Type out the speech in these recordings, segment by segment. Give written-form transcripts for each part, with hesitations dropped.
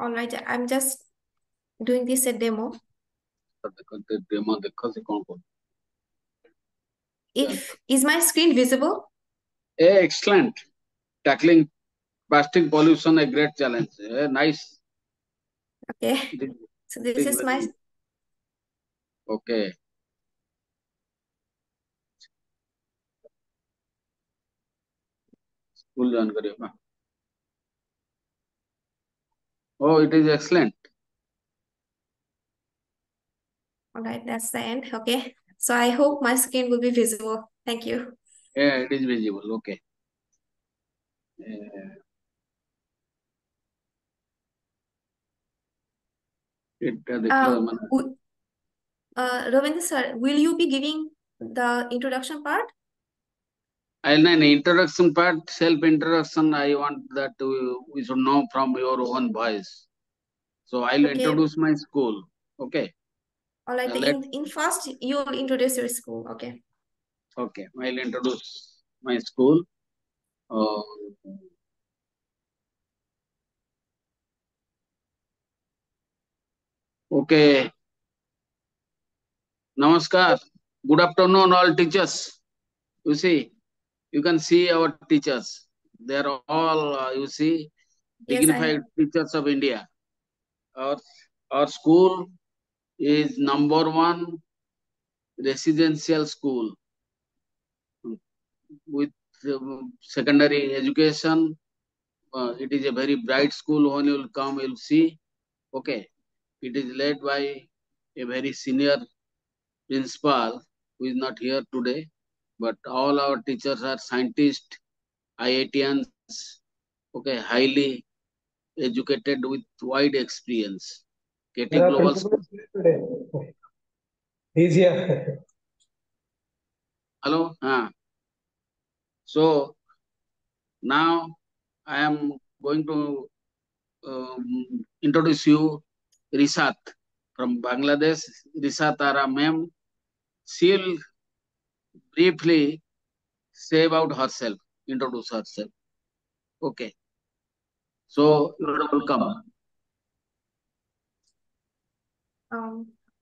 All right, I'm just doing this a demo. Demo देखो से कौन कौन Is my screen visible? excellent. Tackling plastic pollution a great challenge. Nice. Okay. It So this is is my very okay. School join करिएगा. Oh, it is excellent. all right, that's the end. Okay. So I hope my screen will be visible. Thank you. Yeah, it is visible. Okay. এটা দেখলো মানে Ravinder sir, will you be giving the introduction part? I'll introduction part, self introduction. I want that we should know from your own voice. So I'll Okay. introduce my school. Okay. All right. Let In first, you will introduce your school. Okay. okay. I'll introduce my school. Uh, okay. Namaskar. Good afternoon, all teachers. You see, you can see our teachers. They are all, you see, Yes, dignified teachers of India. Our, our school is number one residential school with secondary education. It is a very bright school. When you will come, you will see. Okay. It is led by a very senior principal who is not here today. But all our teachers are scientists, IITians, okay, highly educated with wide experience. Getting global. He's here. Hello? So now I am going to introduce you Risat from Bangladesh. Risat Ara Meem. She'll briefly say about herself, introduce herself. Okay. So you're welcome.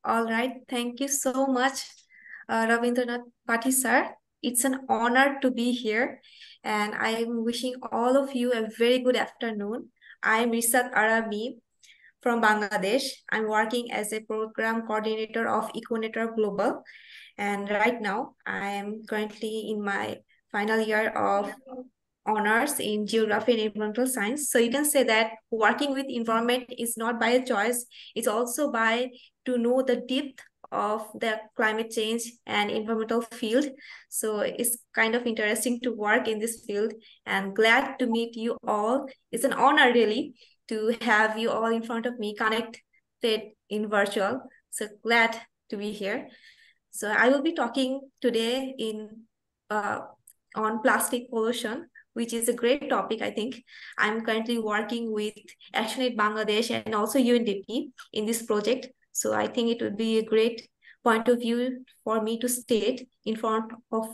All right. Thank you so much, Ravindranath Pathi sir. It's an honor to be here, and I am wishing all of you a very good afternoon. I'm Risat Ara Meem from Bangladesh. I'm working as a program coordinator of Econetwork Global, and right now I am currently in my final year of honors in geography and environmental science. So you can say that working with environment is not by a choice, it's also by to know the depth of the climate change and environmental field. So it's kind of interesting to work in this field and glad to meet you all. It's an honor really to have you all in front of me connected in virtual. So glad to be here. So I will be talking today on plastic pollution, which is a great topic, I think. I'm currently working with ActionAid Bangladesh and also UNDP in this project. So I think it would be a great point of view for me to state in front of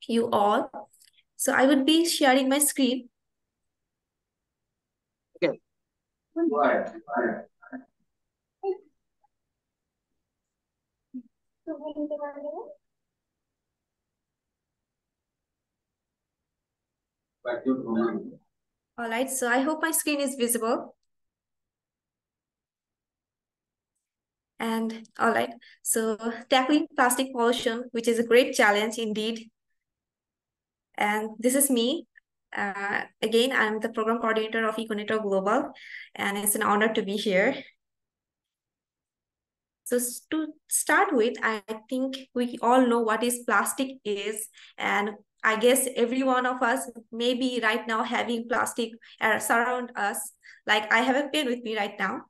you all. So I would be sharing my screen. Okay. Right. All right, so I hope my screen is visible. And all right, so tackling plastic pollution, which is a great challenge indeed. And this is me. Again, I'm the program coordinator of Econetwork Global, and it's an honor to be here. So to start with, I think we all know what is plastic is, and I guess every one of us may be right now having plastic surround us. Like I have a pen with me right now.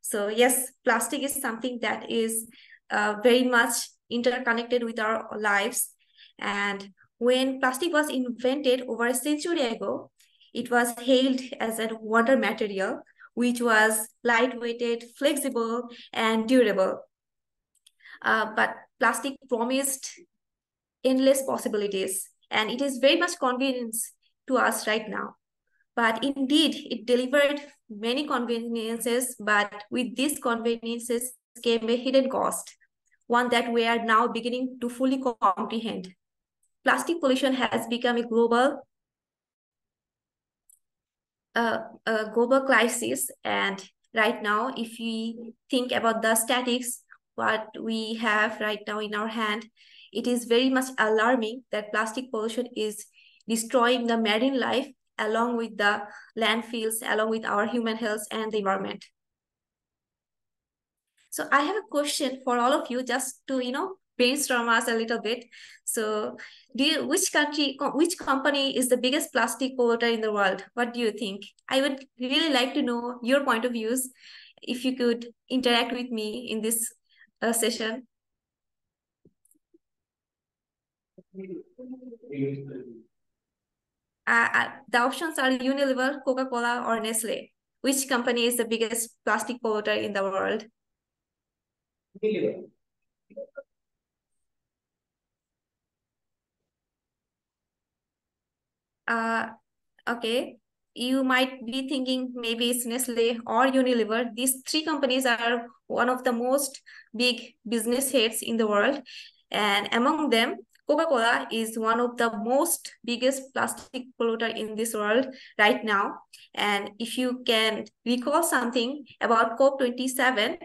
So yes, plastic is something that is very much interconnected with our lives. And when plastic was invented over a century ago, it was hailed as a wonder material, which was lightweighted, flexible, and durable. But plastic promised endless possibilities, and it is very much convenience to us right now. But indeed, it delivered many conveniences, but with these conveniences came a hidden cost, one that we are now beginning to fully comprehend. Plastic pollution has become a global crisis, and right now, if we think about the statistics, what we have right now in our hand, it is very much alarming that plastic pollution is destroying the marine life along with the landfills, along with our human health and the environment. So I have a question for all of you, just to brainstorm us a little bit. So, which company is the biggest plastic polluter in the world? What do you think? I would really like to know your point of views. If you could interact with me in this session. The options are Unilever, Coca-Cola, or Nestle. Which company is the biggest plastic polluter in the world? Uh, okay, you might be thinking maybe it's Nestle or Unilever. These three companies are one of the most big business heads in the world. And among them, Coca-Cola is one of the most biggest plastic polluter in this world right now. And if you can recall something about COP27,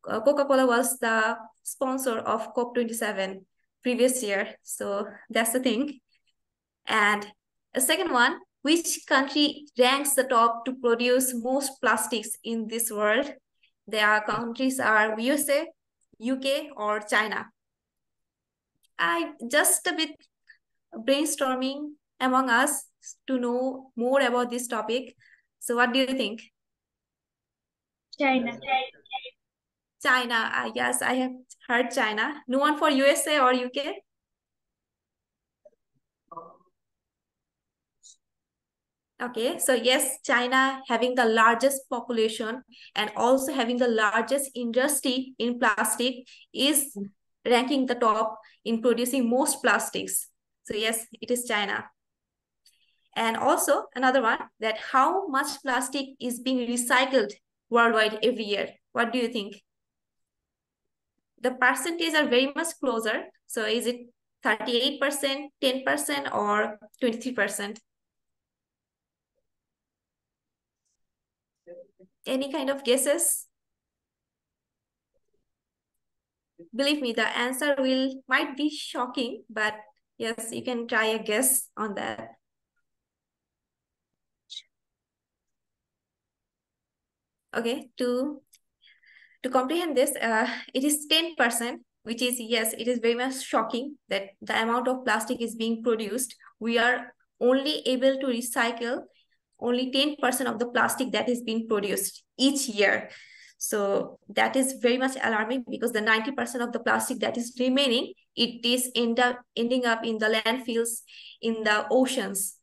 Coca-Cola was the sponsor of COP27 previous year. So that's the thing. And a second one, which country ranks the top to produce most plastics in this world? Their countries are USA, UK, or China. I just a bit brainstorming among us to know more about this topic. So what do you think? China. China, yes, I have heard China. No one for USA or UK? Okay, so yes, China having the largest population and also having the largest industry in plastic is ranking the top in producing most plastics. So yes, it is China. And also another one, that how much plastic is being recycled worldwide every year? What do you think? The percentages are very much closer. So is it 38%, 10%, or 23%? Any kind of guesses? Believe me, the answer might be shocking, but yes, you can try a guess on that. Okay, to comprehend this, it is 10%, which is, yes, it is very much shocking that the amount of plastic is being produced. We are only able to recycle only 10% of the plastic that is being produced each year. So that is very much alarming, because the 90% of the plastic that is remaining, it is ending up in the landfills, in the oceans.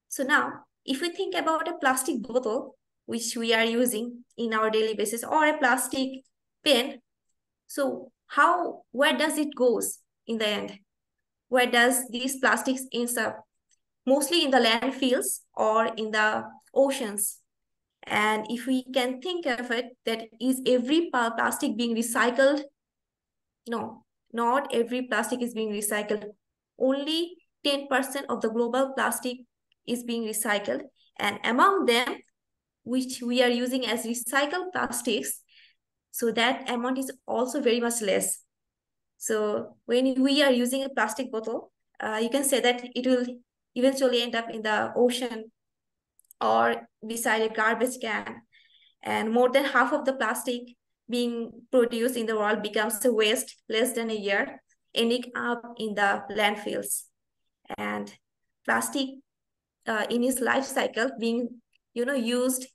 So now, if we think about a plastic bottle, which we are using in our daily basis, or a plastic pen, so where does it goes in the end? Where does these plastics ends up? Mostly in the landfills or in the oceans. And if we can think of it, that is every plastic being recycled? No, not every plastic is being recycled. Only 10% of the global plastic is being recycled. And among them, which we are using as recycled plastics, so that amount is also very much less. So when we are using a plastic bottle, you can say that it will eventually end up in the ocean or beside a garbage can. And more than half of the plastic being produced in the world becomes a waste less than a year, ending up in the landfills. And plastic in its life cycle being used,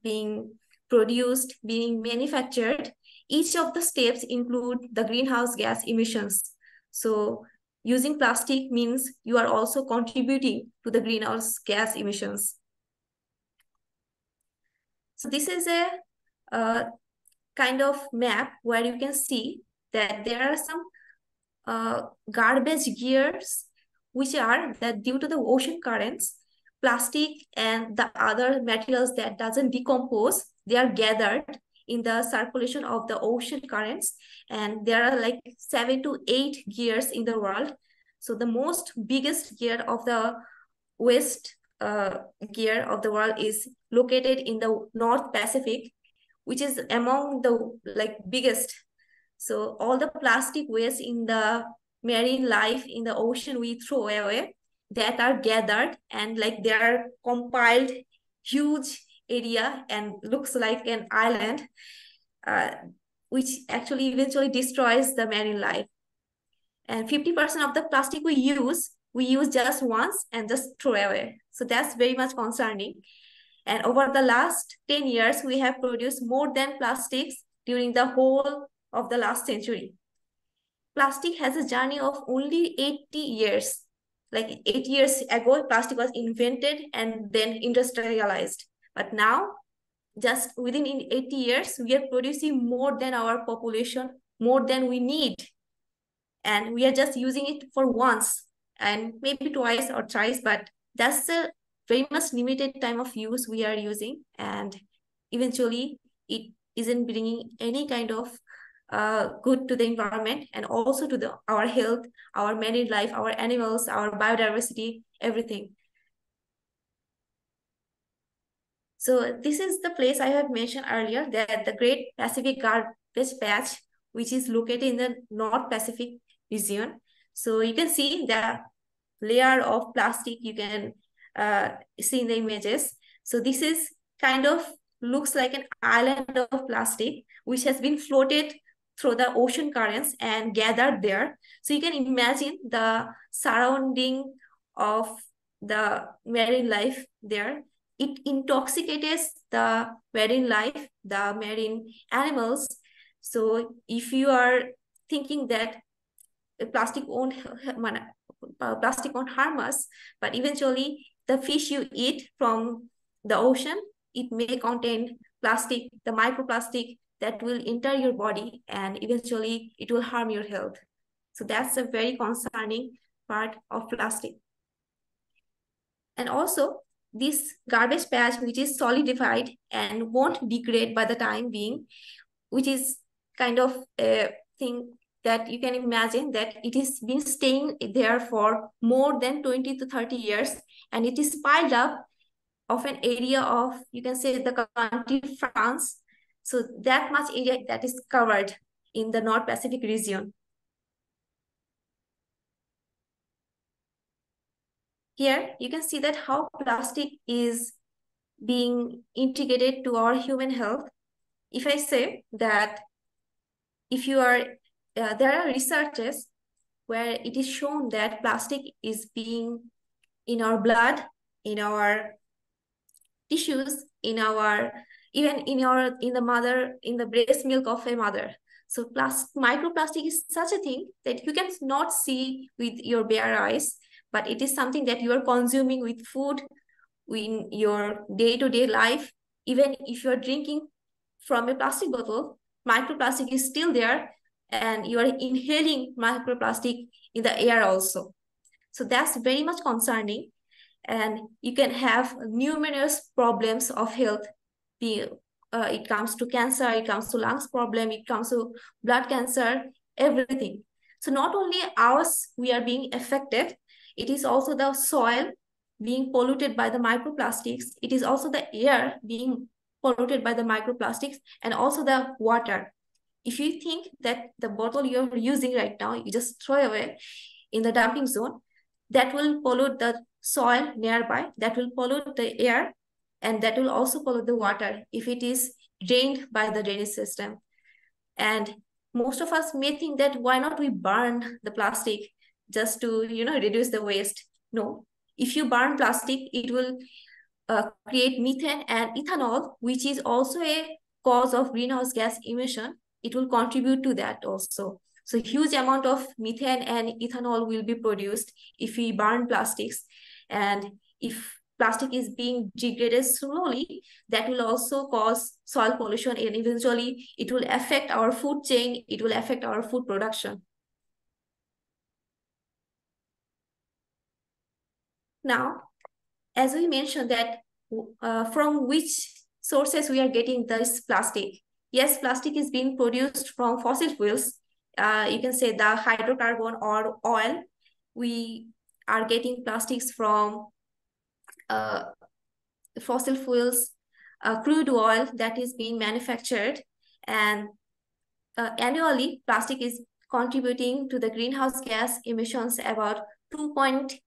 being produced, being manufactured, each of the steps include the greenhouse gas emissions. So using plastic means you are also contributing to the greenhouse gas emissions. So this is a kind of map where you can see that there are some garbage gears which are that due to the ocean currents, plastic and the other materials that doesn't decompose, they are gathered in the circulation of the ocean currents, and there are like 7 to 8 gears in the world. So the most biggest gear of the west gear of the world is located in the North Pacific, which is among the like biggest. So all the plastic waste in the marine life in the ocean we throw away, that are gathered and like they are compiled huge area and looks like an island, uh, which actually eventually destroys the marine life. And 50% of the plastic we use just once and just throw away. So that's very much concerning. And over the last 10 years, we have produced more than plastics during the whole of the last century. Plastic has a journey of only 80 years. Like 8 years ago, plastic was invented and then industrialized. But now, just within 80 years, we are producing more than our population, more than we need. And we are just using it for once and maybe twice or thrice, but that's a very much limited time of use we are using, and eventually it isn't bringing any kind of good to the environment and also to our health, our marine life, our animals, our biodiversity, everything. So this is the place I have mentioned earlier, that the Great Pacific Garbage Patch, which is located in the North Pacific region. So you can see the layer of plastic you can see in the images. So this is kind of looks like an island of plastic which has been floated through the ocean currents and gathered there. So you can imagine the surrounding of the marine life there. It intoxicates the marine life, the marine animals. So if you are thinking that plastic won't plastic won't harm us, but eventually the fish you eat from the ocean, it may contain plastic, the microplastic that will enter your body and eventually it will harm your health. So that's a very concerning part of plastic. And also this garbage patch, which is solidified and won't degrade by the time being, which is kind of a thing that you can imagine that it is been staying there for more than 20 to 30 years, and it is piled up of an area of, you can say, the country France. So that much area that is covered in the North Pacific region. Here you can see that how plastic is being integrated to our human health. If I say that if you are, there are researches where it is shown that plastic is being in our blood, in our tissues, in our, even in the mother, in the breast milk of a mother. So microplastic is such a thing that you can not see with your bare eyes, but it is something that you are consuming with food, in your day-to-day life. Even if you're drinking from a plastic bottle, microplastic is still there, and you are inhaling microplastic in the air also. So that's very much concerning, and you can have numerous problems of health. It comes to cancer, it comes to lungs problem, it comes to blood cancer, everything. So not only ours we are being affected, it is also the soil being polluted by the microplastics. It is also the air being polluted by the microplastics, and also the water. If you think that the bottle you're using right now, you just throw away in the dumping zone, that will pollute the soil nearby, that will pollute the air, and that will also pollute the water if it is drained by the drainage system. And most of us may think that why not we burn the plastic just to, reduce the waste. No, if you burn plastic, it will create methane and ethanol, which is also a cause of greenhouse gas emission. It will contribute to that also. So huge amount of methane and ethanol will be produced if we burn plastics. And if plastic is being degraded slowly, that will also cause soil pollution, and eventually it will affect our food chain, it will affect our food production. Now, as we mentioned that from which sources we are getting this plastic. Yes, plastic is being produced from fossil fuels. You can say the hydrocarbon or oil. We are getting plastics from uh, fossil fuels, crude oil that is being manufactured, and annually, plastic is contributing to the greenhouse gas emissions about 2.8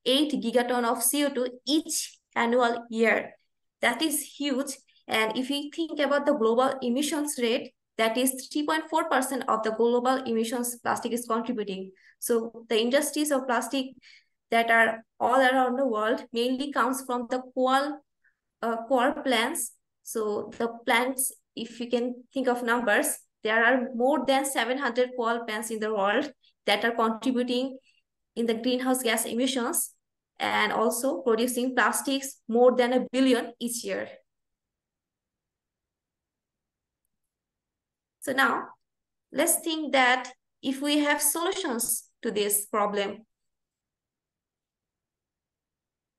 gigaton of CO2 each annual year. That is huge. And if we think about the global emissions rate, that is 3.4% of the global emissions plastic is contributing. So the industries of plastic that are all around the world mainly comes from the core plants. So the plants, if you can think of numbers, there are more than 700 coal plants in the world that are contributing in the greenhouse gas emissions and also producing plastics more than 1 billion each year. So now let's think that if we have solutions to this problem.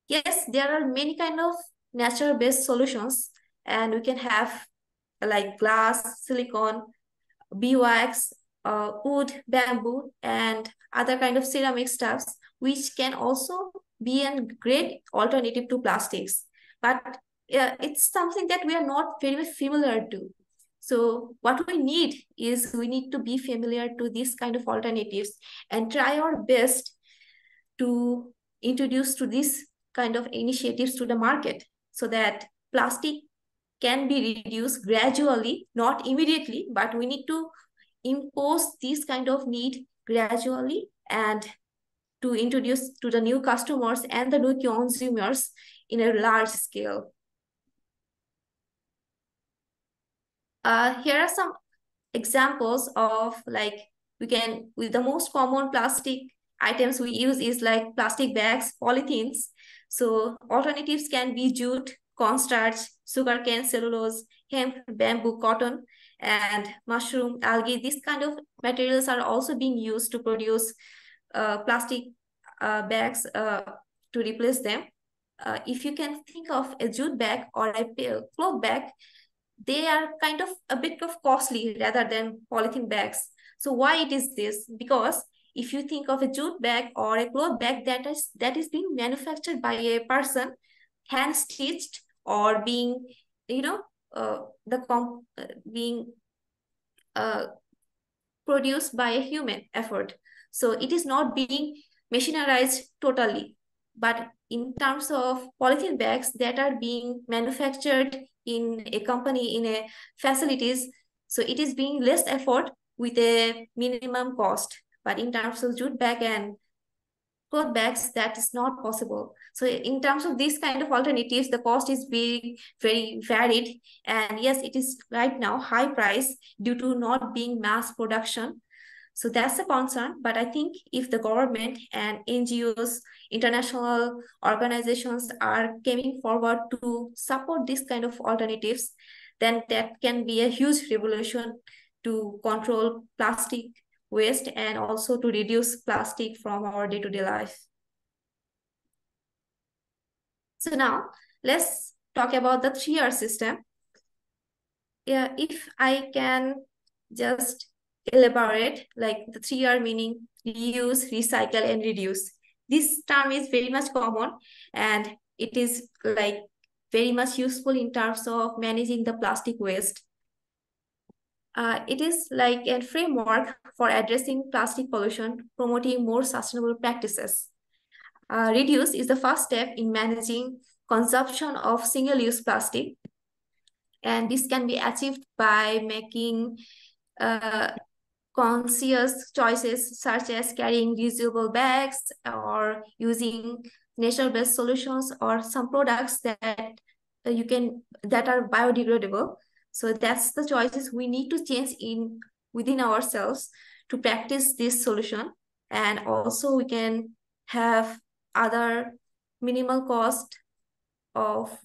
Yes, there are many kind of natural-based solutions, and we can have like glass, silicone, beeswax, wood, bamboo, and other kind of ceramic stuffs, which can also be a great alternative to plastics. But it's something that we are not very familiar to. So what we need is we need to be familiar to these kind of alternatives and try our best to introduce to this kind of initiatives to the market so that plastic can be reduced gradually, not immediately, but we need to impose this kind of need gradually and to introduce to the new customers and the new consumers in a large scale. Here are some examples of like with the most common plastic items we use is like plastic bags, polythenes. So alternatives can be jute, cornstarch, sugarcane, cellulose, hemp, bamboo, cotton, and mushroom, algae. These kind of materials are also being used to produce plastic bags to replace them. If you can think of a jute bag or a cloth bag, they are kind of a bit of costly rather than polythene bags. So why it is this? Because if you think of a jute bag or a cloth bag that is being manufactured by a person, hand stitched or being, you know, being uh, produced by a human effort. So it is not being machinerized totally. But in terms of polythene bags that are being manufactured in a company, in a facilities, so it is being less effort with a minimum cost. But in terms of jute bag and cloth bags, that is not possible. So in terms of these kind of alternatives, the cost is being very varied. And yes, it is right now high price due to not being mass production. So that's a concern. But I think if the government and NGOs, international organizations are coming forward to support this kind of alternatives, then that can be a huge revolution to control plastic waste and also to reduce plastic from our day-to-day life. So now let's talk about the 3R system. Yeah, if I can just elaborate, like the 3R meaning reuse, recycle, and reduce. This term is very much common and it is like very much useful in terms of managing the plastic waste. It is like a framework for addressing plastic pollution, promoting more sustainable practices. Reduce is the first step in managing consumption of single-use plastic, and this can be achieved by making uh, conscious choices such as carrying reusable bags or using nature-based solutions or some products that that are biodegradable. So that's the choices we need to change in within ourselves to practice this solution. And also we can have other minimal cost of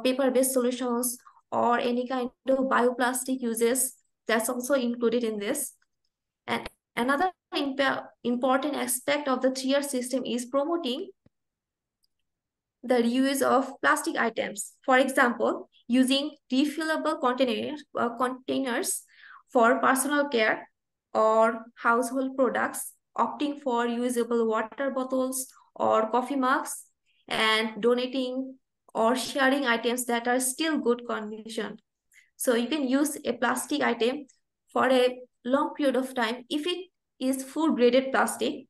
paper-based solutions or any kind of bioplastic uses that's also included in this. And another important aspect of the 3R system is promoting the reuse of plastic items. For example, using refillable containers for personal care or household products, opting for usable water bottles or coffee mugs, and donating or sharing items that are still good condition. So you can use a plastic item for a long period of time. If it is food graded plastic,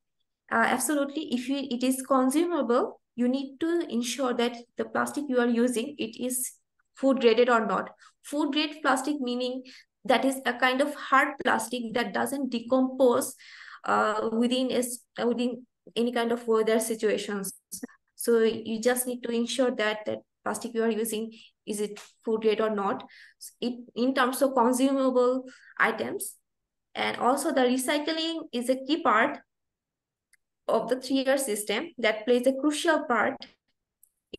absolutely, if it is consumable, you need to ensure that the plastic you are using, it is food graded or not. Food grade plastic meaning that is a kind of hard plastic that doesn't decompose within any kind of weather situations. So you just need to ensure that that plastic you are using, is it food grade or not. In terms of consumable items, and also the recycling is a key part of the 3R system that plays a crucial part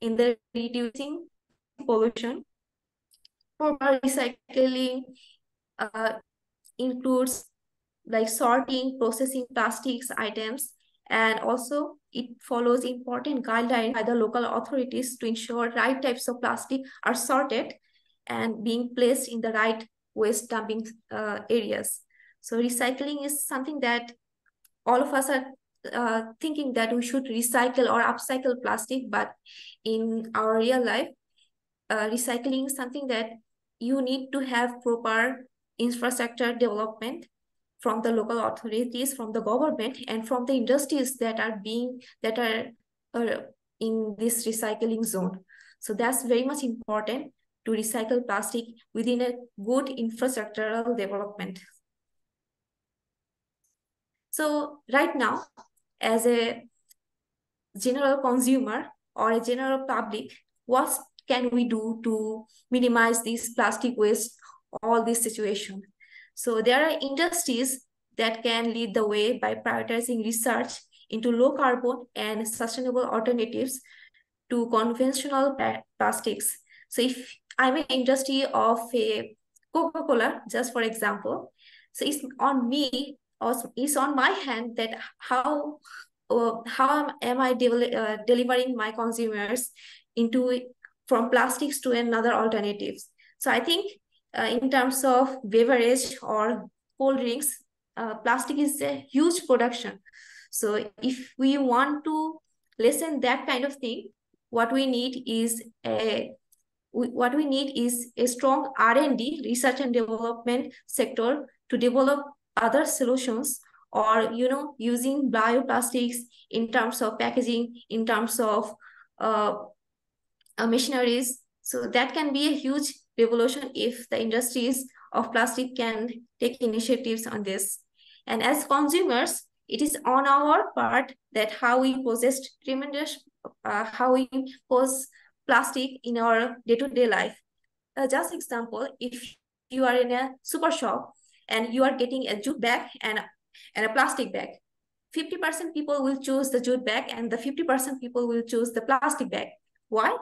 in the reducing plastic pollution. Proper recycling uh, includes like sorting, processing plastics items, and also it follows important guidelines by the local authorities to ensure right types of plastic are sorted and being placed in the right waste dumping areas. So recycling is something that all of us are thinking that we should recycle or upcycle plastic, but in our real life, recycling is something that you need to have proper infrastructure development from the local authorities, from the government, and from the industries that are in this recycling zone. So that's very much important to recycle plastic within a good infrastructural development. So right now, as a general consumer or a general public, what can we do to minimize this plastic waste, all this situation? So there are industries that can lead the way by prioritizing research into low carbon and sustainable alternatives to conventional plastics. So if I'm an industry of a Coca-Cola, just for example, so it's on me, or it's on my hand that how am I delivering my consumers into from plastics to another alternatives. So I think in terms of beverage or cold drinks, plastic is a huge production. So if we want to lessen that kind of thing, what we need is a strong R&D, research and development sector, to develop other solutions, or using bioplastics in terms of packaging, in terms of uh, machineries. So that can be a huge revolution if the industries of plastic can take initiatives on this. And as consumers, it is on our part that how we pose plastic in our day-to-day life. Just example, if you are in a super shop and you are getting a jute bag and a plastic bag, 50% people will choose the jute bag and the 50% people will choose the plastic bag. Why?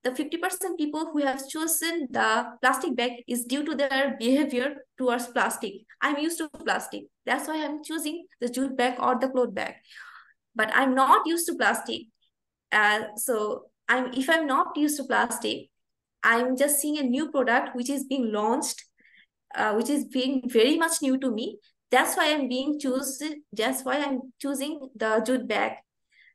The 50% people who have chosen the plastic bag is due to their behavior towards plastic. I'm used to plastic. That's why I'm choosing the jute bag or the cloth bag. But I'm not used to plastic. So if I'm not used to plastic, I'm just seeing a new product which is being launched, which is being very much new to me. That's why I'm choosing the jute bag.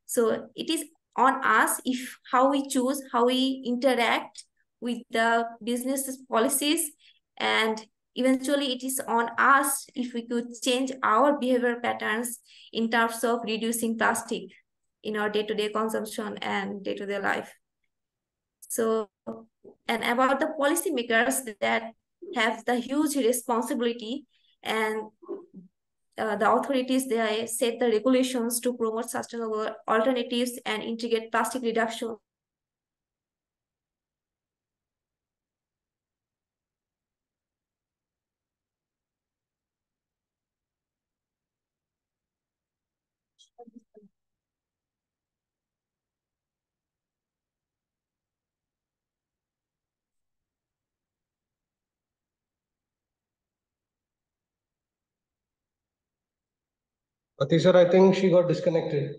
So it is on us if how we choose, how we interact with the business policies, and eventually it is on us if we could change our behavior patterns in terms of reducing plastic in our day-to-day consumption and day-to-day life. So, and about the policymakers that have the huge responsibility, and the authorities, they set the regulations to promote sustainable alternatives and integrate plastic reduction. Sir, I think she got disconnected.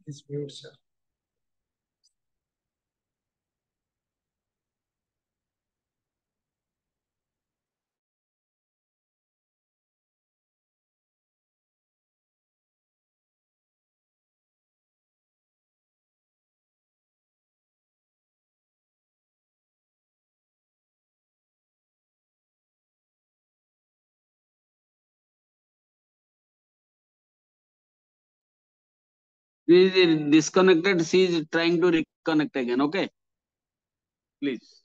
It's mute, sir. She is disconnected. She is trying to reconnect again. Okay, please.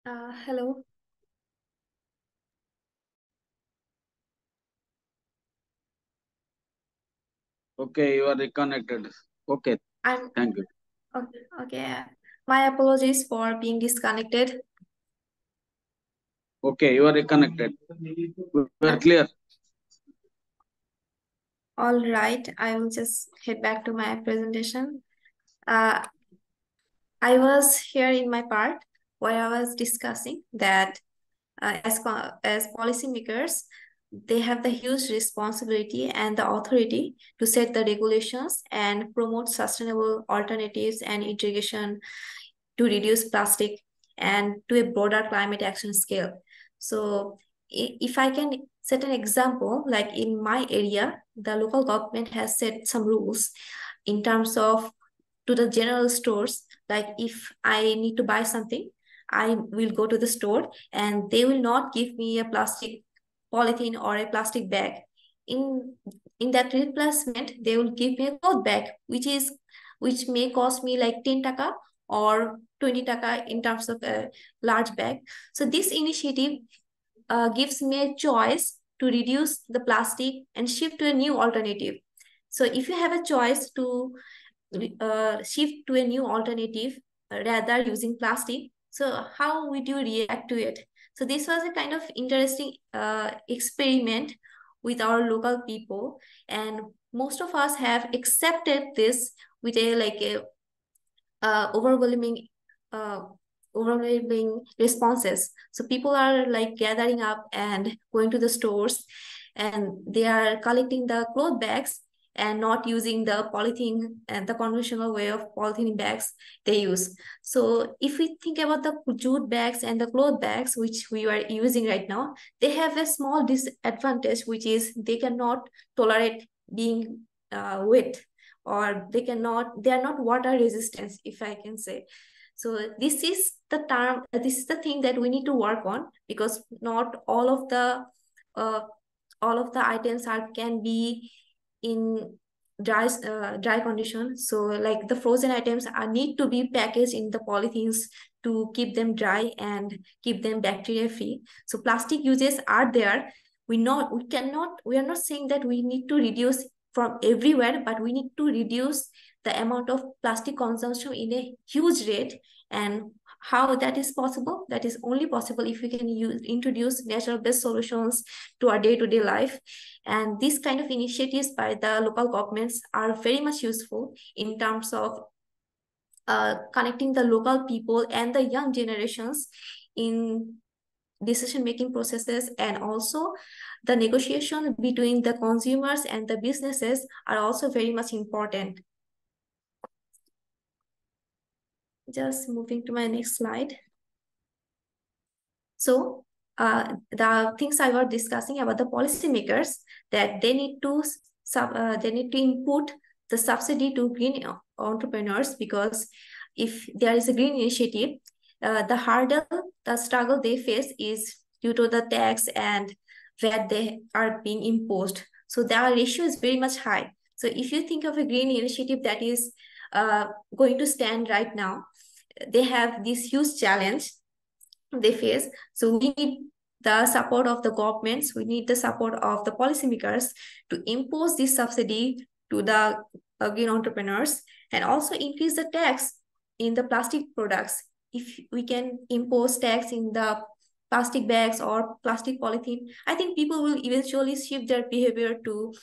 Hello. Okay, you are reconnected. Okay, I'm thank you. okay. Okay. My apologies for being disconnected. Okay, you are reconnected. We are Okay. clear. All right. I will just head back to my presentation. Uh, I was here in my part where I was discussing that as policymakers, they have the huge responsibility and the authority to set the regulations and promote sustainable alternatives and integration to reduce plastic and to a broader climate action scale. So if I can set an example, like in my area, the local government has set some rules in terms of to the general stores. Like if I need to buy something, I will go to the store and they will not give me a plastic polythene or a plastic bag. In in that replacement, they will give me a cloth bag, which may cost me like 10 taka or 20 taka in terms of a large bag. So this initiative gives me a choice to reduce the plastic and shift to a new alternative. So if you have a choice to shift to a new alternative rather using plastic, so how would you react to it? So this was a kind of interesting experiment with our local people, and most of us have accepted this with a like a uh, overwhelming uh, overwhelming responses. So people are like gathering up and going to the stores, and they are collecting the cloth bags and not using the polythene and the conventional way of polythene bags they use. So if we think about the jute bags and the cloth bags which we are using right now, they have a small disadvantage, which is they cannot tolerate being wet, or they are not water resistance, if I can say. So this is the thing that we need to work on, because not uh, all of the items are can be in dry condition. So like the frozen items are need to be packaged in the polythenes to keep them dry and keep them bacteria free. So plastic uses are there. We are not saying that we need to reduce from everywhere, but we need to reduce the amount of plastic consumption in a huge rate. And how that is possible? That is only possible if we can introduce natural-based solutions to our day-to-day life. And these kind of initiatives by the local governments are very much useful in terms of connecting the local people and the young generations in decision-making processes, and also the negotiation between the consumers and the businesses are also very much important. Just moving to my next slide. So the things I was discussing about the policymakers, that they need to input the subsidy to green entrepreneurs, because if there is a green initiative, the struggle they face is due to the tax and VAT they are being imposed. So their ratio is very much high. So if you think of a green initiative that is going to stand right now, they have this huge challenge they face. So we need the support of the governments, we need the support of the policymakers to impose this subsidy to the green entrepreneurs, and also increase the tax in the plastic products. If we can impose tax in the plastic bags or plastic polythene, I think people will eventually shift their behavior to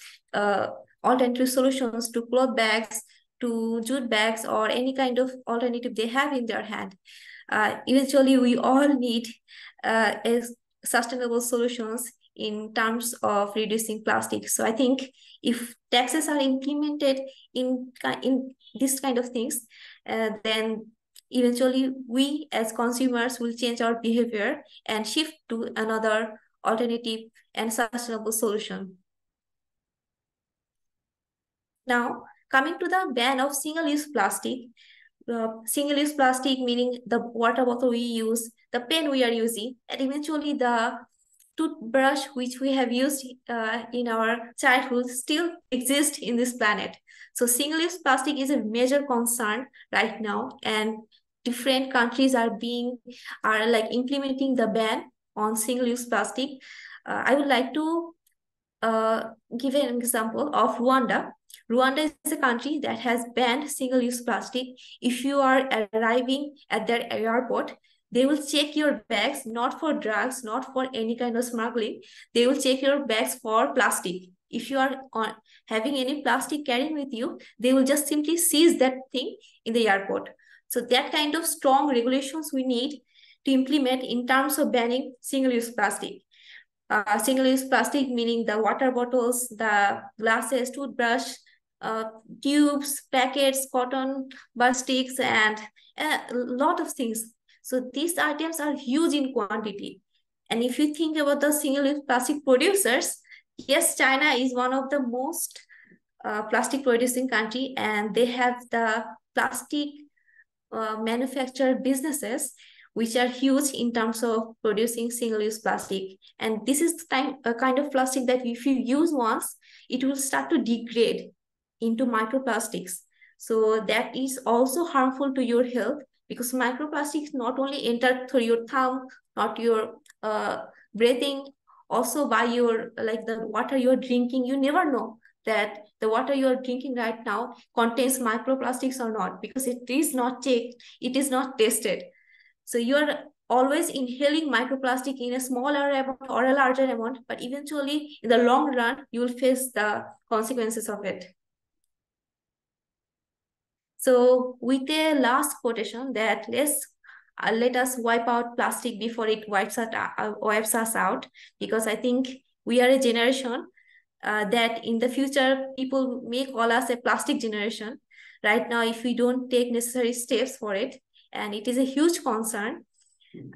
alternative solutions, to cloth bags, to jute bags, or any kind of alternative they have in their hand. Eventually, we all need sustainable solutions in terms of reducing plastic. So I think if taxes are implemented in this kind of things, then eventually we as consumers will change our behavior and shift to another alternative and sustainable solution. Now, coming to the ban of single-use plastic. Single-use plastic meaning the water bottle we use, the pen we are using, and eventually the toothbrush which we have used in our childhood still exist in this planet. So single-use plastic is a major concern right now, and different countries are like implementing the ban on single-use plastic. I would like to give an example of Rwanda. Rwanda is a country that has banned single-use plastic. If you are arriving at their airport, they will check your bags, not for drugs, not for any kind of smuggling. They will check your bags for plastic. If you are having any plastic carrying with you, they will just simply seize that thing in the airport. So that kind of strong regulations we need to implement in terms of banning single-use plastic. Single-use plastic meaning the water bottles, the glasses, toothbrush, tubes, packets, cotton bud sticks, and a lot of things. So these items are huge in quantity. And if you think about the single-use plastic producers, yes, China is one of the most plastic producing country, and they have the plastic manufacturer businesses which are huge in terms of producing single-use plastic. And this is a kind of plastic that if you use once, it will start to degrade into microplastics. So that is also harmful to your health, because microplastics not only enter through your thumb, not your breathing, also by your, like the water you're drinking. You never know that the water you're drinking right now contains microplastics or not, because it is not checked, it is not tested. So you are always inhaling microplastic in a smaller amount or a larger amount, but eventually in the long run, you will face the consequences of it. So with a last quotation that let us wipe out plastic before it wipes us out, because I think we are a generation that in the future people may call us a plastic generation. Right now, if we don't take necessary steps for it, and it is a huge concern,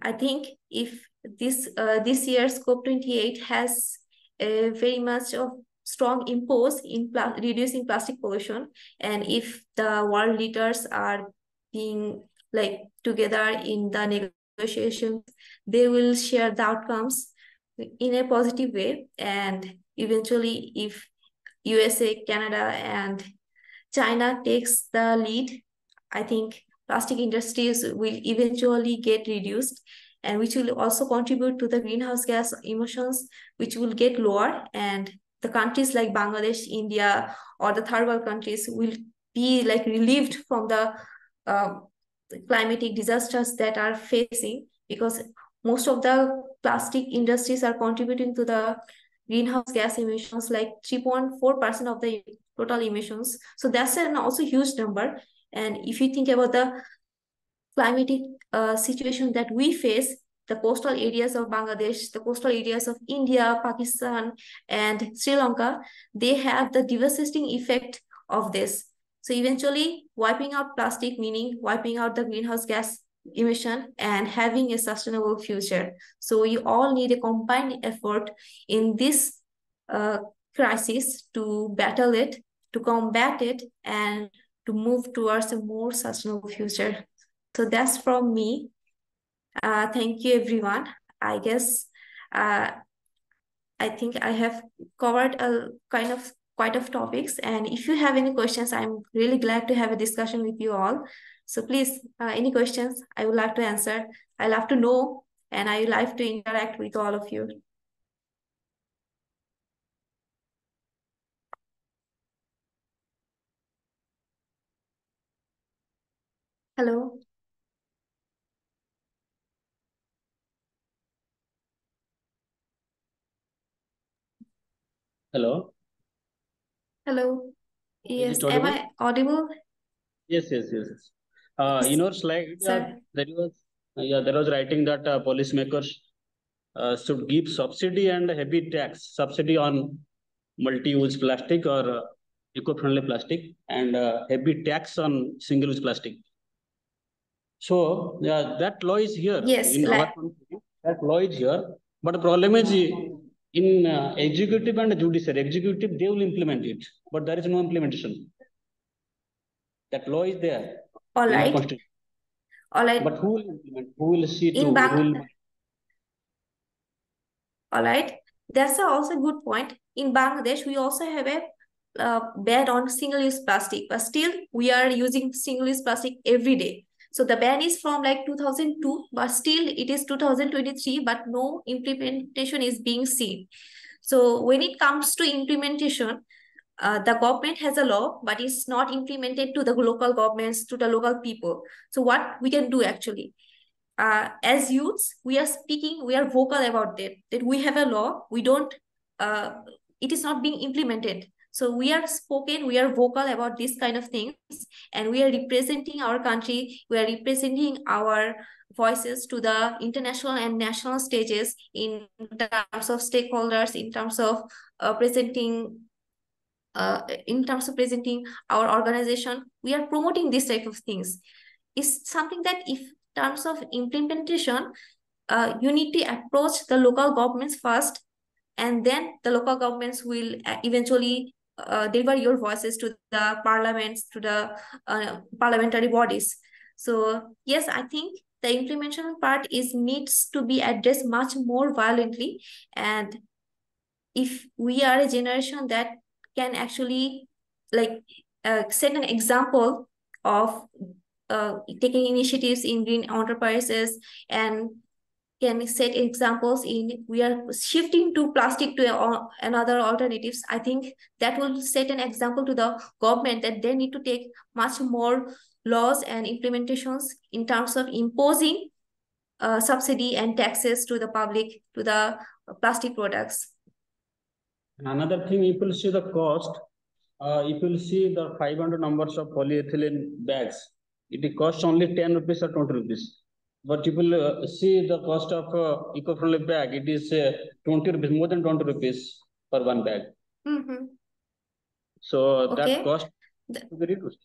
I think if this year's COP28 has a very much of strong impose in reducing plastic pollution, and if the world leaders are being like together in the negotiations, they will share the outcomes in a positive way. And eventually, if USA, Canada, and China takes the lead, I think plastic industries will eventually get reduced, and which will also contribute to the greenhouse gas emissions, which will get lower. And the countries like Bangladesh, India, or the third world countries will be like relieved from the climatic disasters that are facing, because most of the plastic industries are contributing to the greenhouse gas emissions like 3.4% of the total emissions. So that's an also huge number. And if you think about the climatic situation that we face, the coastal areas of Bangladesh, the coastal areas of India, Pakistan, and Sri Lanka, they have the devastating effect of this. So eventually, wiping out plastic, meaning wiping out the greenhouse gas emission and having a sustainable future. So we all need a combined effort in this uh, crisis to battle it, to combat it, and to move towards a more sustainable future. So that's from me. Thank you, everyone. I guess uh, I think I have covered a kind of quite of topics. And if you have any questions, I'm really glad to have a discussion with you all. So please, any questions I would like to answer. I love to know, and I love to interact with all of you. Hello. Hello, Hello. is Yes, it am audible? I audible? Yes, yes, yes, yes. In Yes, your slide, sir. there was writing that policymakers should give subsidy and heavy tax, subsidy on multi-use plastic or eco-friendly plastic, and heavy tax on single-use plastic. So yeah, that law is here Yes, in our like country. That law is here, but the problem is in executive and judiciary. Executive, they will implement it, but there is no implementation. That law is there all in our right, constitution, all right. but who will implement? Who will see to? In Who Bang will? All right, that's also a good point. In Bangladesh, we also have a ban on single-use plastic, but still we are using single-use plastic every day. So the ban is from like 2002, but still it is 2023, but no implementation is being seen. So when it comes to implementation, the government has a law, but it's not implemented to the local governments, to the local people. So what we can do actually? As youths, we are speaking, we are vocal about that we have a law, we don't, uh, it is not being implemented. So we are spoken, we are vocal about this kind of things, and we are representing our country, we are representing our voices to the international and national stages in terms of stakeholders, in terms of presenting our organization. We are promoting this type of things. It's something that if terms of implementation, you need to approach the local governments first, and then the local governments will eventually deliver your voices to the parliaments, to the parliamentary bodies. So yes, I think the implementation part is needs to be addressed much more violently. And if we are a generation that can actually like set an example of taking initiatives in green enterprises, and can set examples in we are shifting to plastic to another alternatives, I think that will set an example to the government that they need to take much more laws and implementations in terms of imposing subsidy and taxes to the public, to the plastic products. And another thing, if you see the cost, if you see the 500 numbers of polyethylene bags, it costs only 10 rupees or 20 rupees. But if you see the cost of eco-friendly bag, it is 20 rupees, more than 20 rupees per one bag. Mm-hmm. So that Okay. cost is very reduced.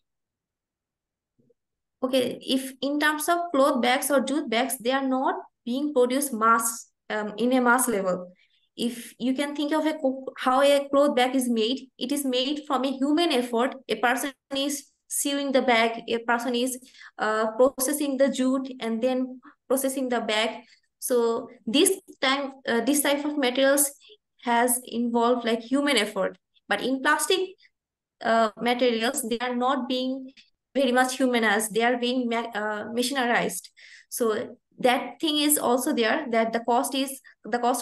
Okay, if in terms of cloth bags or jute bags, they are not being produced mass in a mass level. If you can think of how a cloth bag is made, it is made from a human effort. A person is sewing the bag, a person is processing the jute and then processing the bag. So this type of materials has involved like human effort. But in plastic materials, they are not being very much humanized, they are being machinerized. So that thing is also there, that the cost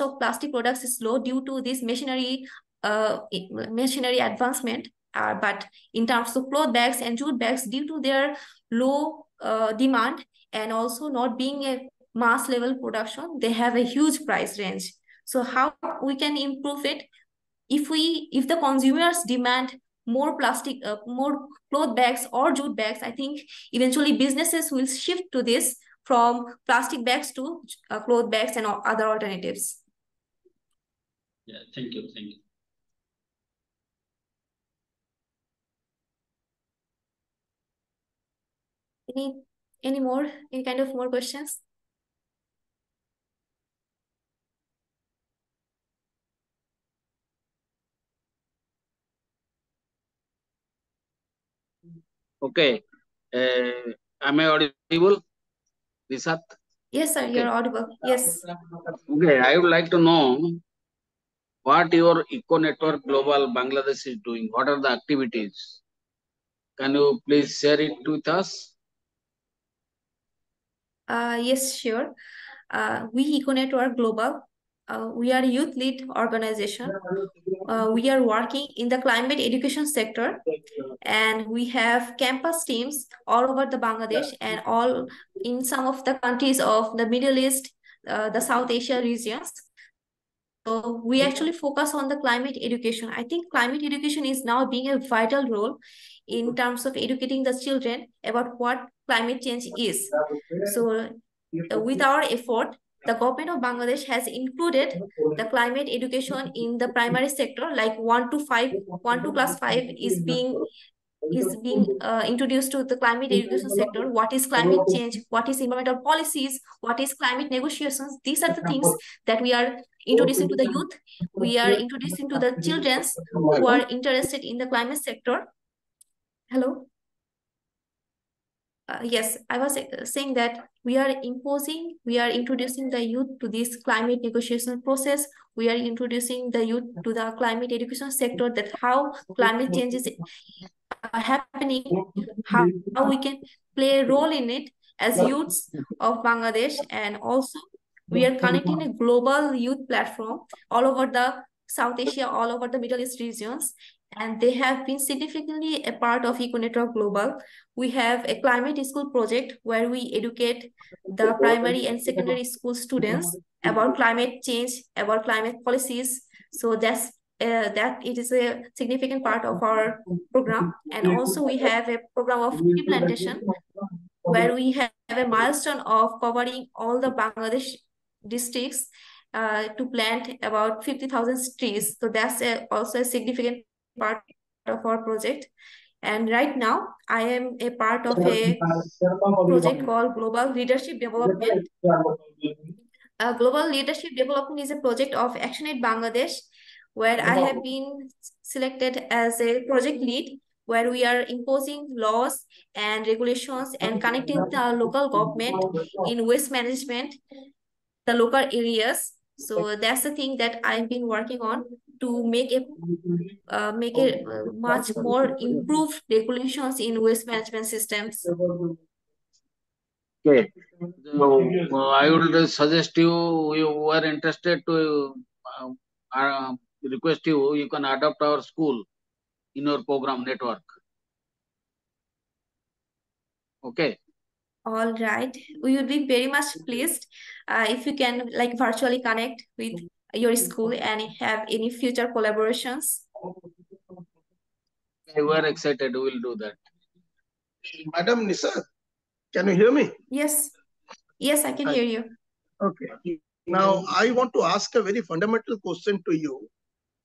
of plastic products is low due to this machinery advancement. But in terms of cloth bags and jute bags, due to their low demand and also not being a mass level production, they have a huge price range. So how we can improve it? If the consumers demand more more cloth bags or jute bags, I think eventually businesses will shift to this from plastic bags to cloth bags and other alternatives. Yeah, thank you. Any kind of more questions? Okay. Am I audible, Risat? Yes, sir, Okay. you're audible. Yes. Okay, I would like to know what your Econetwork Global Bangladesh is doing. What are the activities? Can you please share it with us? Yes, sure. We Econetwork Global, we are a youth-led organization. We are working in the climate education sector, and we have campus teams all over the Bangladesh and all in some of the countries of the Middle East, the South Asia regions. So we actually focus on the climate education. I think climate education is now being a vital role in terms of educating the children about what climate change is. So with our effort, the government of Bangladesh has included the climate education in the primary sector, like 1 to class 5 is being introduced to the climate education sector. What is climate change? What is environmental policies? What is climate negotiations? These are the things that we are introducing to the youth. We are introducing to the children who are interested in the climate sector. Hello? Yes, I was saying that we are introducing the youth to this climate negotiation process. We are introducing the youth to the climate education sector, that how climate change is happening, how we can play a role in it as youths of Bangladesh. And also we are connecting a global youth platform all over the South Asia, all over the Middle East regions, and they have been significantly a part of Econetwork Global. We have a climate school project where we educate the primary and secondary school students about climate change, about climate policies. So that it is a significant part of our program. And also we have a program of tree plantation where we have a milestone of covering all the Bangladesh districts to plant about 50,000 trees. So that's also a significant part of our project. And right now, I am a part of a project called Global Leadership Development. Global Leadership Development is a project of ActionAid Bangladesh, where I have been selected as a project lead, where we are imposing laws and regulations and connecting the local government in waste management, the local areas. So that's the thing that I've been working on to make a much more improved regulations in waste management systems. Okay. So, I would suggest you who are interested to request you can adopt our school in your program network. Okay. All right. We would be very much pleased if you can like virtually connect with your school and have any future collaborations. We are excited. We will do that. Madam Nisat, can you hear me? Yes. Yes, I can hear you. Okay. Now, I want to ask a very fundamental question to you.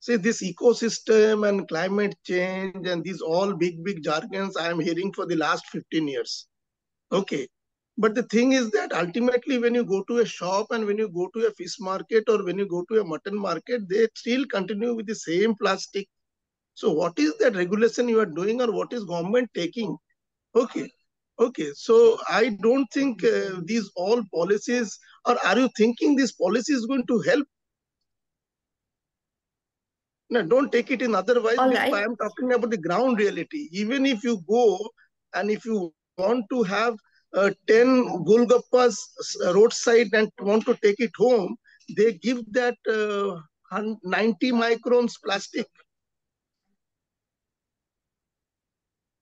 See, this ecosystem and climate change and these all big jargons I am hearing for the last 15 years. Okay. But the thing is that ultimately when you go to a shop and when you go to a fish market or when you go to a mutton market, they still continue with the same plastic. So what is that regulation you are doing or what is government taking? Okay. Okay. So I don't think these all policies, or are you thinking this policy is going to help? No, don't take it in otherwise. All Because right. I am talking about the ground reality. Even if you go and if you want to have 10 Golgappas roadside and want to take it home, they give that 90 microns plastic.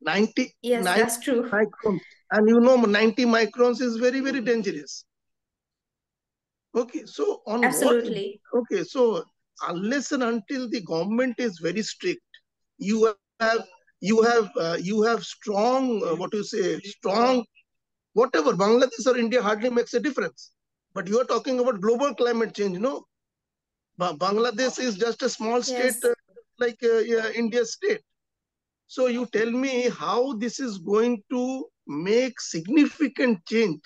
90, Yes, 90 that's true. microns. And you know, 90 microns is very, very dangerous. Okay, so on what? Absolutely. Okay, so unless and until the government is very strict, you have you have strong what you say strong whatever. Bangladesh or India hardly makes a difference. But you are talking about global climate change, no? Bangladesh is just a small state Yes. like yeah, India's state. So you tell me how this is going to make significant change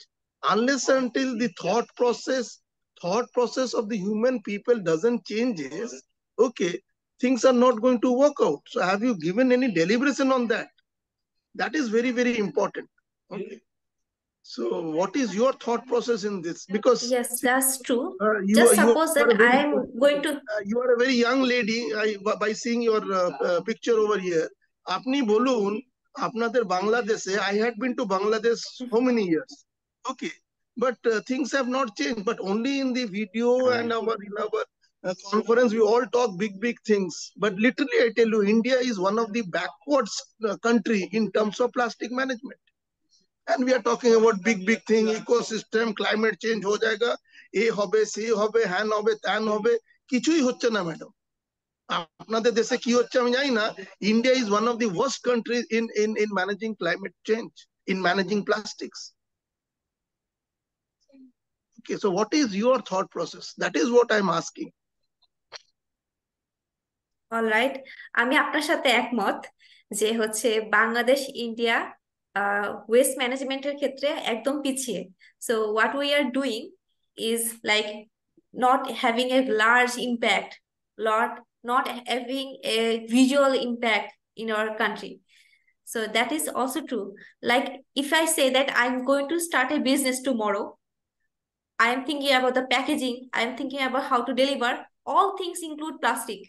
unless until the thought process of the human people doesn't changes. Okay, things are not going to work out. So have you given any deliberation on that? That is very, very important. Okay. So what is your thought process in this? Because Yes, that's true. you Just you suppose are a that very I'm going to you are a very young lady. By seeing your picture over here, আপনি বলুন আপনাদের বাংলাদেশে I had been to Bangladesh how many years? Okay, but things have not changed. But only in the video and in our conference we all talk big things. But literally I tell you, India is one of the backwards country in terms of plastic management. And we are talking about big thing, ecosystem, climate change हो जाएगा, ए হবে, সে হবে, হ্যান হবে, ত্যান হবে, কিছুই হচ্ছে না ম্যাডাম। আপনাদের দেশে কি হচ্ছে আমি জানি না। India is one of the worst countries in managing climate change, in managing plastics. Okay, so what is your thought process? That is what I'm asking. Alright, আমি আপনার সাথে একমত যে হচ্ছে বাংলাদেশ ইন্ডিয়া ওয়েস্ট ম্যানেজমেন্টের ক্ষেত্রে একদম পিছিয়ে। So what we are doing is like not having a large impact, not having a visual impact in our country. So that is also true. Like if I say that I'm going to start a business tomorrow, I am thinking about the packaging, I am thinking about how to deliver. All things include plastic.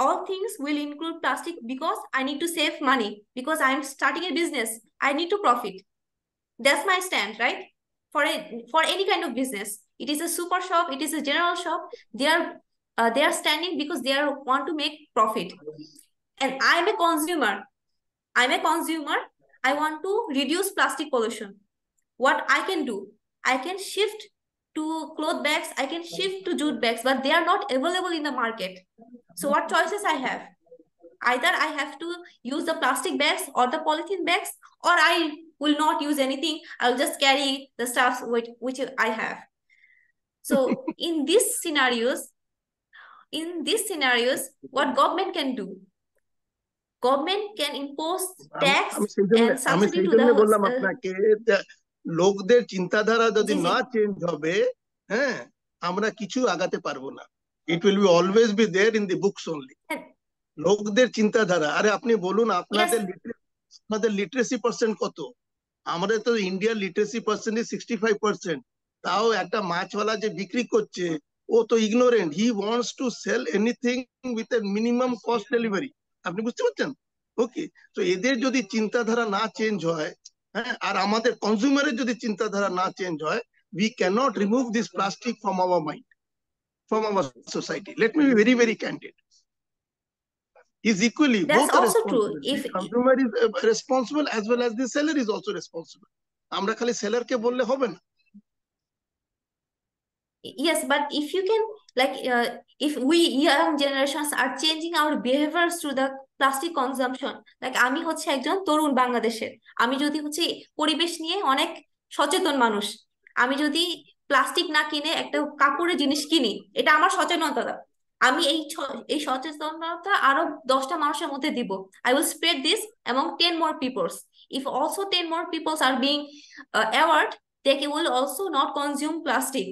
All things will include plastic because I need to save money, because I'm starting a business. I need to profit. That's my stand, right? For any kind of business, it is a super shop, it is a general shop. They are standing because they are want to make profit. And I'm a consumer. I want to reduce plastic pollution. What I can do, I can shift to cloth bags, I can shift to jute bags, but they are not available in the market. So what choices I have? Either I have to use the plastic bags or the polythene bags, or I will not use anything. I'll just carry the stuff which I have. So in these scenarios, what government can do? Government can impose tax and আমি subsidy সেই to the জন্য বললাম আপনাকে, লোকদের চিন্তাধারা যদি জি, জি। না change হবে, হ্যাঁ, আমরা কিছু আগাতে পারবো না। It will be always be there in the books only. লোকদের চিন্তাধারা, আরে আপনি বলুন আপনাদের লিটারেসি পার্সেন্ট কত? আমাদের তো ইন্ডিয়ার লিটারেসি পার্সেন্ট 65%। তাও একটা মাছওয়ালা যে বিক্রি করছে ও তো ignorant, he wants to sell anything with a minimum cost delivery. আপনি বুঝতে পারছেন? ওকে, তো এদের যদি চিন্তাধারা না চেঞ্জ হয়, হ্যাঁ, আর আমাদের কনজিউমারের যদি চিন্তাধারা না চেঞ্জ হয়, we cannot remove this plastic from our mind, from our society. Let me be very candid. Is equally, That's both are also true. responsible. If The consumer is responsible as well as the seller is also responsible. আমরা খালি সেলারকে বললে হবে না। yes, but if you can, like if we young generations are changing our behaviors to the plastic consumption, like আমি হচ্ছে একজন তরুণ বাংলাদেশের, আমি যদি হচ্ছে পরিবেশ নিয়ে অনেক সচেতন মানুষ, আমি যদি প্লাস্টিক না কিনে একটা কাপড়ের জিনিস কিনি, এটা আমার সচেতনতা। আমি এই সচেতনতা আরো 10টা মানুষের মধ্যে দিব। I will spread this among 10 more peoples. If also 10 more peoples are being aware, they will also not consume plastic.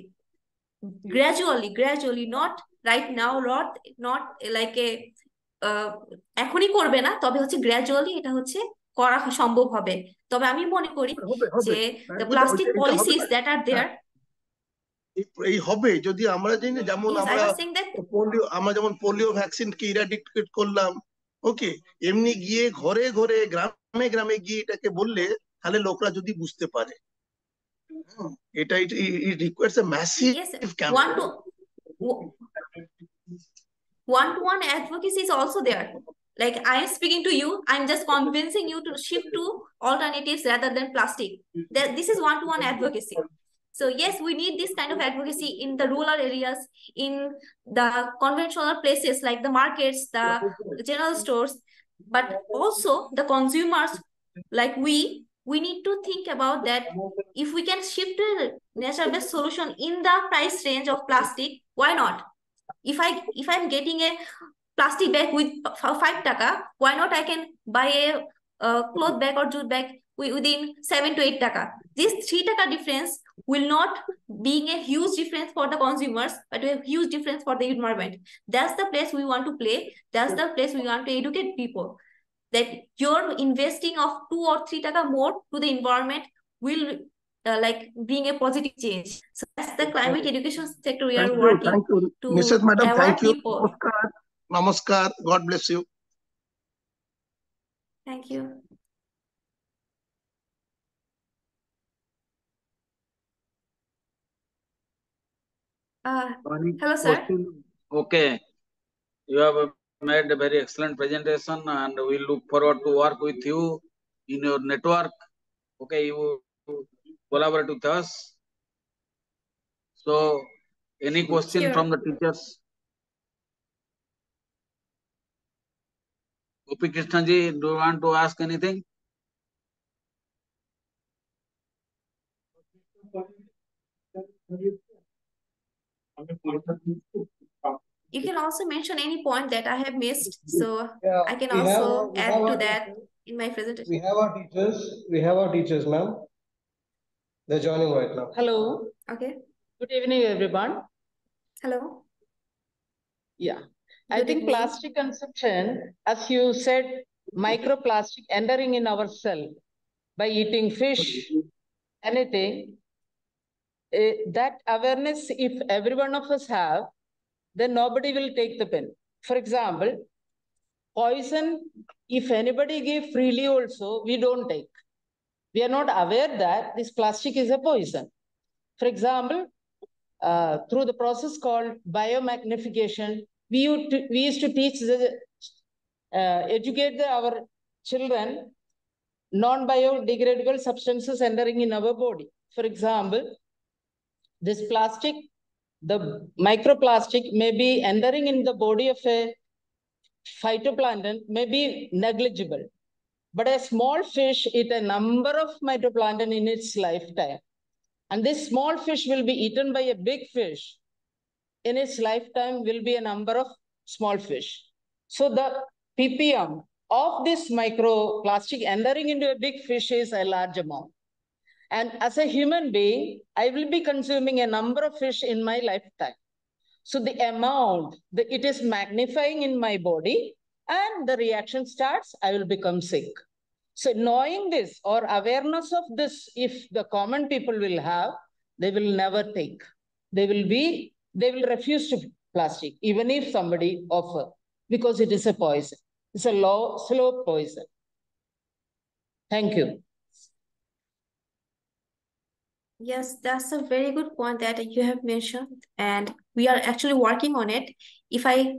Gradually, not right now, not like a এখনই করবে না, তবে হচ্ছে গ্র্যাজুয়ালি এটা হচ্ছে করা সম্ভব হবে। তবে আমি মনে করি যে the plastic policies that are there, এই হবে যদি আমরা যেমন yes, I আমরা was saying that যেমন পোলিও ভ্যাকসিন কে ইরাডিকেট করলাম, ওকে, এমনি গিয়ে ঘরে ঘরে গ্রামে গিয়ে এটাকে বললে তাহলে লোকরা যদি বুঝতে পারে, এটা it requires a massive yes, campaign. one-to-one advocacy is also there. Like I am speaking to you, I'm just convincing you to shift to alternatives rather than plastic. This is one-to-one advocacy. So yes, we need this kind of advocacy in the rural areas, in the conventional places like the markets, the general stores, but also the consumers, like we need to think about that. If we can shift to a nature-based solution in the price range of plastic, why not? If I'm getting a plastic bag with 5 taka, why not I can buy a cloth bag or jute bag within 7 to 8 taka? This 3 taka difference will not being a huge difference for the consumers, but a huge difference for the environment. That's the place we want to play. That's the place we want to educate people. That you're investing of 2 or 3 taka more to the environment will like bring a positive change. So that's the climate education sector we are working Thank you. to Nishat madam, aware thank you. people. Namaskar. Namaskar. God bless you. Thank you. Hello, sir. Question? Okay. You have made a very excellent presentation and we look forward to work with you in your network. Okay, you collaborate with us. So, any question Sure. from the teachers? Gopi Krishna ji, do you want to ask anything? You can also mention any point that I have missed, so Yeah, I can we have also we add have to our that teachers. in my presentation. We have our teachers. We have our teachers, ma'am. They're joining right now. Hello. Okay. Good evening, everyone. Hello. Yeah. I Good think evening. plastic consumption, as you said, microplastic entering in our cell by eating fish, anything, that awareness, if every one of us have, then nobody will take the pen. For example, poison, if anybody give freely also, we don't take. We are not aware that this plastic is a poison. For example, through the process called biomagnification, we used to teach educate our children non-biodegradable substances entering in our body. For example, this plastic, the microplastic may be entering in the body of a phytoplankton, may be negligible. But a small fish eat a number of phytoplankton in its lifetime. And this small fish will be eaten by a big fish. In its lifetime will be a number of small fish. So the ppm of this microplastic entering into a big fish is a large amount. And as a human being, I will be consuming a number of fish in my lifetime. So the amount, it is magnifying in my body and the reaction starts, I will become sick. So knowing this or awareness of this, if the common people will have, they will never take. They will refuse to plastic, even if somebody offer, because it is a poison. It's a slow poison. Thank you. Yes, that's a very good point that you have mentioned, and we are actually working on it. If I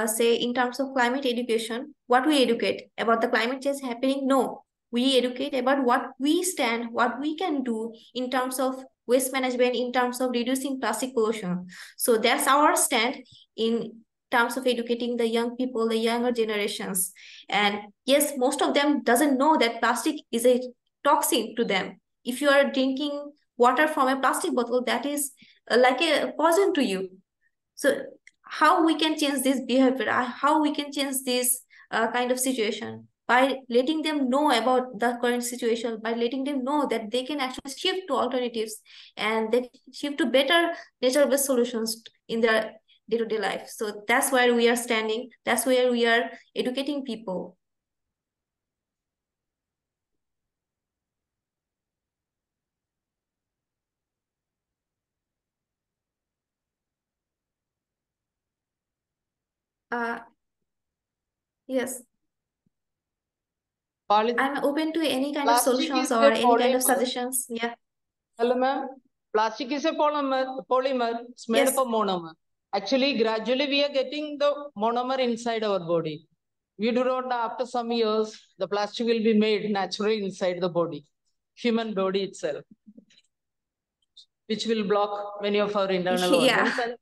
say in terms of climate education, what we educate about the climate change happening? No, we educate about what we stand, what we can do in terms of waste management, in terms of reducing plastic pollution. So that's our stand in terms of educating the young people, the younger generations. And yes, most of them doesn't know that plastic is a toxin to them. If you are drinking water from a plastic bottle, that is like a poison to you. So how we can change this behavior, how we can change this kind of situation? By letting them know about the current situation, by letting them know that they can actually shift to alternatives and they shift to better nature-based solutions in their day-to-day life. So that's where we are standing, that's where we are educating people. Yes. I'm open to any kind of solutions or any kind of suggestions. Yeah. Hello, ma'am. Plastic is a polymer. It's made Yes. up of monomer. Actually, gradually we are getting the monomer inside our body. We do not know, after some years, the plastic will be made naturally inside the body, human body itself, which will block many of our internal organs. Yeah, And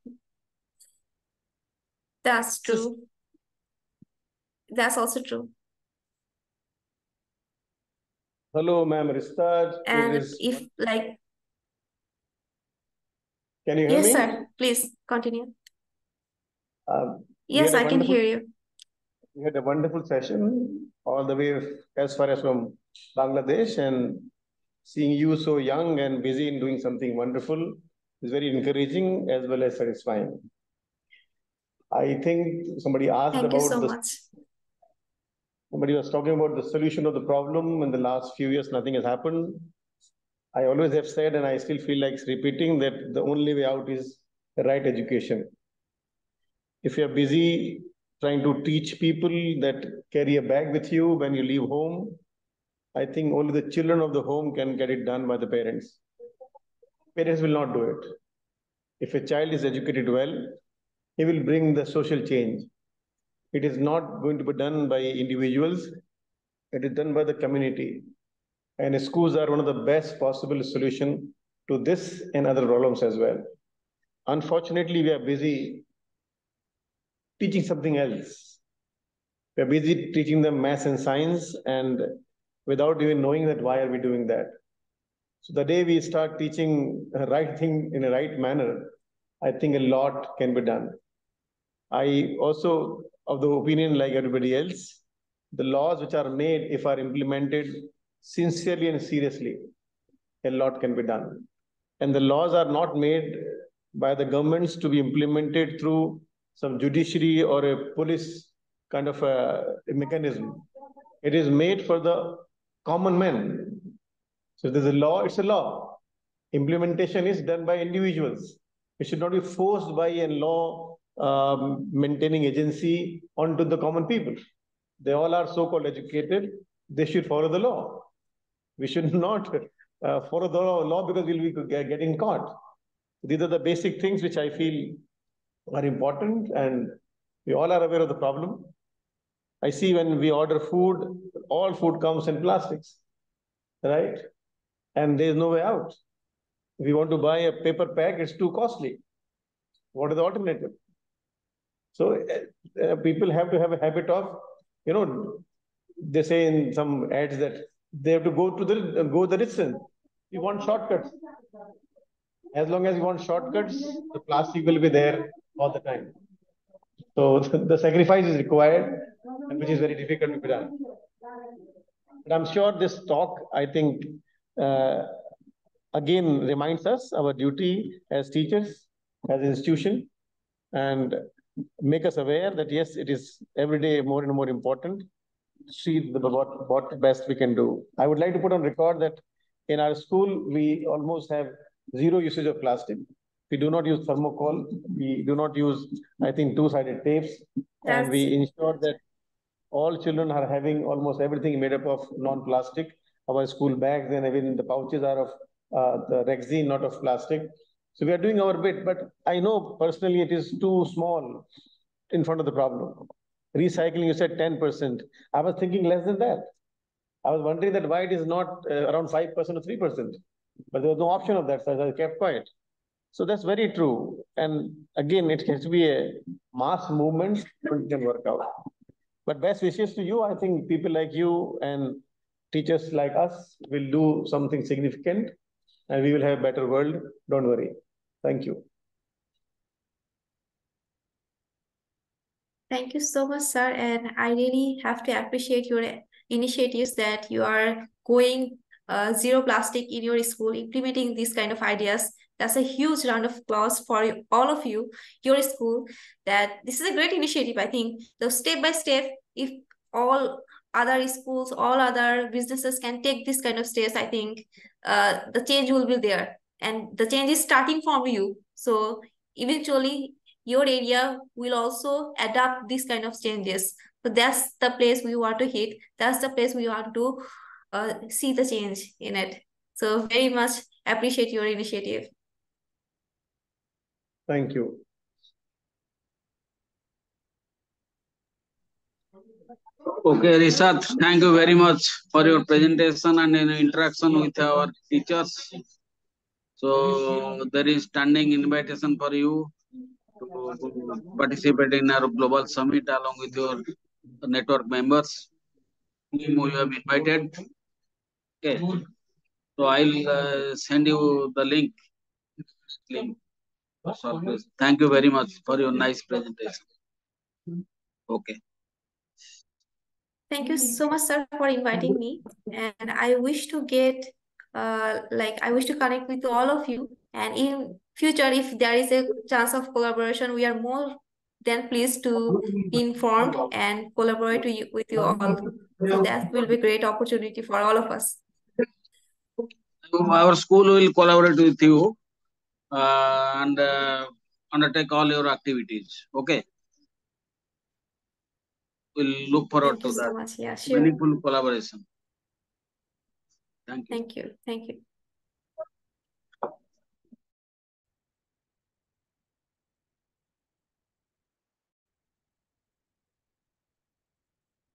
that's true. That's also true. Hello, ma'am Risat. And if like, Can you hear yes, me? sir, please continue. We Yes, had a I can wonderful, hear you. we had a wonderful session all the way as far as from Bangladesh, and seeing you so young and busy in doing something wonderful is very encouraging as well as satisfying. I think somebody asked Thank you about so the much. somebody was talking about the solution of the problem. In the last few years, nothing has happened. I always have said, and I still feel like repeating, that the only way out is the right education. If you're busy trying to teach people that carry a bag with you when you leave home, I think only the children of the home can get it done by the parents. Parents will not do it. If a child is educated well, he will bring the social change. It is not going to be done by individuals, it is done by the community. And schools are one of the best possible solution to this and other problems as well. Unfortunately, we are busy teaching something else. We are busy teaching them math and science, and without even knowing that why are we doing that. So the day we start teaching the right thing in a right manner, I think a lot can be done. I also of the opinion, like everybody else, the laws which are made, if are implemented sincerely and seriously, a lot can be done. And the laws are not made by the governments to be implemented through some judiciary or a police kind of a mechanism. It is made for the common man. So there's a law, it's a law. Implementation is done by individuals. It should not be forced by a law maintaining agency onto the common people. They all are so-called educated. They should follow the law. We should not follow the law because we'll be getting caught. These are the basic things which I feel are important, and we all are aware of the problem. I see when we order food, all food comes in plastics, right? And there's no way out. If we want to buy a paper pack, it's too costly. What is the alternative? So people have to have a habit of, they say in some ads that they have to go the distance. You want shortcuts. As long as you want shortcuts, the plastic will be there all the time. So the sacrifice is required, and which is very difficult to be done. But I'm sure this talk, I think, again reminds us our duty as teachers, as an institution, and make us aware that yes, it is every day more and more important to see what best we can do. I would like to put on record that in our school, we almost have zero usage of plastic. We do not use thermocol. We do not use, I think, two-sided tapes. And we ensure that all children are having almost everything made up of non-plastic. Our school bags and even the pouches are of the Rexine, not of plastic. So we are doing our bit, but I know personally it is too small in front of the problem. Recycling, you said 10%. I was thinking less than that. I was wondering that why it is not around 5% or 3%. But there was no option of that, so I kept quiet. So that's very true. And again, it has to be a mass movement it can work out. But best wishes to you. I think people like you and teachers like us will do something significant, and we will have a better world. Don't worry. Thank you. Thank you so much, sir. And I really have to appreciate your initiatives that you are going zero plastic in your school, implementing these kind of ideas. That's a huge round of applause for all of you, your school. That this is a great initiative. I think the step by step, if all other schools, all other businesses can take this kind of steps, I think the change will be there, and the change is starting from you. So eventually your area will also adapt these kind of changes. So that's the place we want to hit. That's the place we want to see the change in it. So very much appreciate your initiative. Thank you. Okay, Risat, thank you very much for your presentation and interaction with our teachers. So there is standing invitation for you to participate in our global summit along with your network members whom you have invited. Okay, so I'll send you the link. So please, thank you very much for your nice presentation. Okay. Thank you so much, sir, for inviting me. And I wish to get, I wish to connect with all of you. And in future, if there is a chance of collaboration, we are more than pleased to be informed and collaborate with you all. So that will be a great opportunity for all of us. Our school will collaborate with you and undertake all your activities. Okay. We'll look forward Thank you to that. so much. Yeah, sure. Meaningful collaboration. Thank you. Thank you. Thank you.